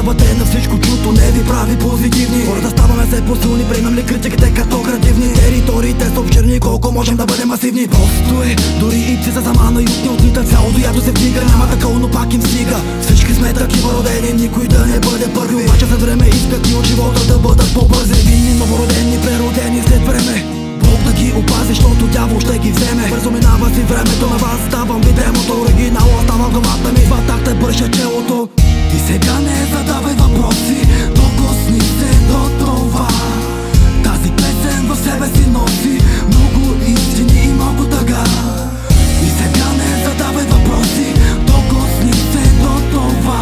вярвате на всичко чуто, не ви прави позитивни. Хората ставаме все по-силни, приемам ли критиките като градивни. Териториите са обширни, колко можем да бъдем масивни. Просто е, дори ипси за замана и от ни отлита. Цялото ядо се вдига, няма такова, но пак им стига. Всички сме такива родени, никой да не бъде първи. Обаче след време искат и от живота да бъдат по-бързи. Винни, новородени, преродени след време. Бог да ги опази, защото дявол ще ги вземе. Бързо минава си времето, на вас ставам ви демото. Оригинал остава в главата ми, два такта бърша челото. И сега не задавай въпроси, докосни се до това. Тази песен в себе си носи много истини и много тъга. И сега не задавай въпроси, докосни се до това.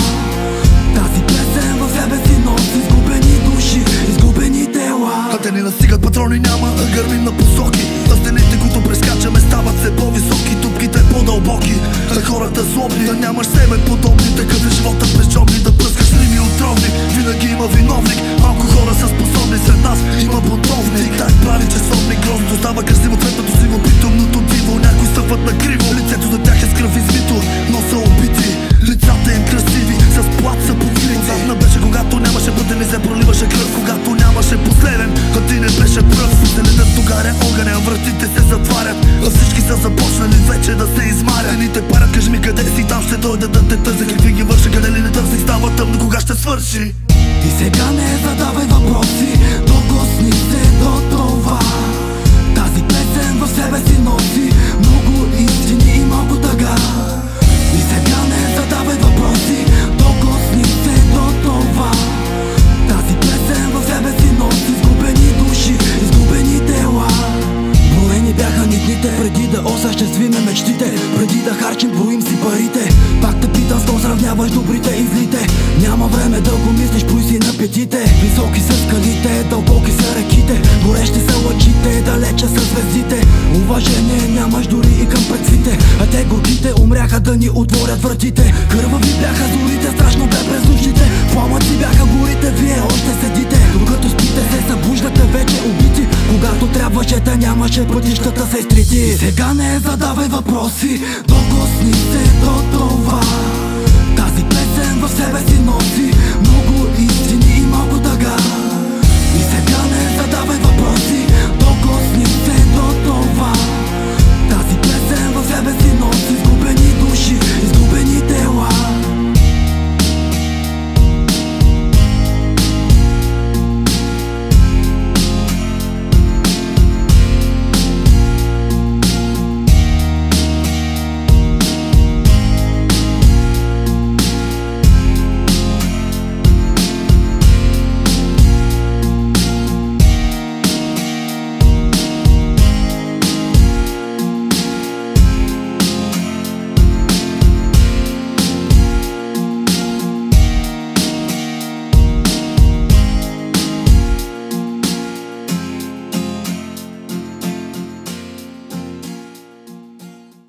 Тази песен в себе си носи изгубени души, изгубени тела. А те ни настигат патрони, няма да гърмим на посоки. А стените, които прескачаме, стават все по-високи, дупките по-дълбоки. А хората злобни, да нямаш себе подобни. Такъв е живота без джобни, да пръскаш рими отровни. Винаги има виновник, малко хора са способни. Сред нас има бунтовник. Так прави часовник, грозното става красиво, цветното сиво, битумното диво. Някои стъпват на криво, лицето за тях е с кръв измито, но са убити. Лицата им красиви, с плат са покрити. Отдавна беше, когато нямаше пътен и се проливаше кръв. Когато нямаше последен, а ти не беше пръв. Селедът догаря огъня, вратите се затварят, а всички са започнали вече да се измарят. Ените парят, кажи ми къде си, там ще дойда да те търся. Какви ги върша, къде ли не търси, става тъмно, кога ще свърши. И сега не задавай въпроси, докосни се до това. Тази песен в себе си носи много истини и много тъга. И сега не задавай въпроси, докосни се до това. Тази песен в себе си носи изгубени души, изгубени тела. Броени бяха ни дните, преди да осъществиме мечтите. Преди да харчим, броим си парите. Пак те питам, с кого сравняваш добрите и злите. Няма време да го мислиш, плюй си на петите. Високи са скалите, дълбоки са реките, горещи са лъчите, далече са звездите. Уважение нямаш дори и към предците, а те горките умряха да ни отворят вратите. Кървави бяха зорите, страшно бе през нощите. Пламъци бяха горите, вие още седите. Докато спите се събуждате вече убити. Когато трябваше да нямаше, пътищата се изтрити. И сега не задавай въпроси, докосни се до това. Тази песен в себе си носи много истини и много тъга. И сега не задавай въпроси, докосни се до това.